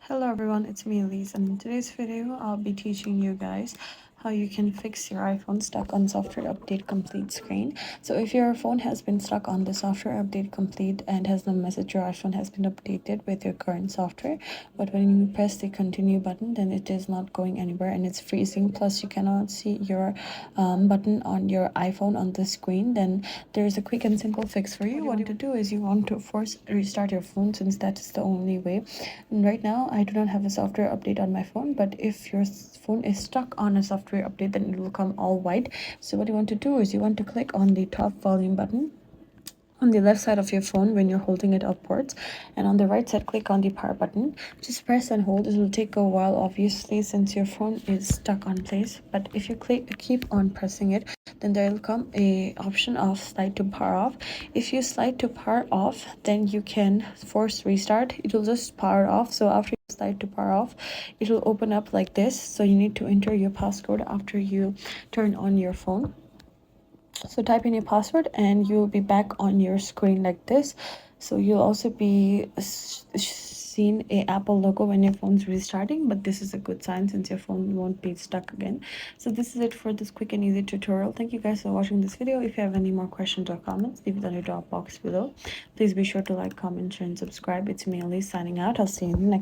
Hello everyone, it's me Elise, and in today's video I'll be teaching you guys how you can fix your iPhone stuck on software update complete screen. So if your phone has been stuck on the software update complete and has no message your iPhone has been updated with your current software, but when you press the continue button then it is not going anywhere and it's freezing, plus you cannot see your button on your iPhone on the screen, then there's a quick and simple fix for you. What you want to do is you want to force restart your phone, since that is the only way. And right now I do not have a software update on my phone, but if your phone is stuck on a software update then it will come all white. So what you want to do is you want to click on the top volume button on the left side of your phone when you're holding it upwards, and on the right side click on the power button. Just press and hold. It will take a while obviously since your phone is stuck on place, but if you keep on pressing it, then there will come a option of slide to power off. If you slide to power off, then you can force restart. It will just power off. So after you slide to power off, it will open up like this. So you need to enter your passcode after you turn on your phone. So type in your password and you'll be back on your screen like this. So you'll also be seen a Apple logo when your phone's restarting, but this is a good sign since your phone won't be stuck again. So this is it for this quick and easy tutorial. Thank you guys for watching this video. If you have any more questions or comments, leave it on the drop box below. Please be sure to like, comment, share, and subscribe. It's me, Elise, signing out. I'll see you in the next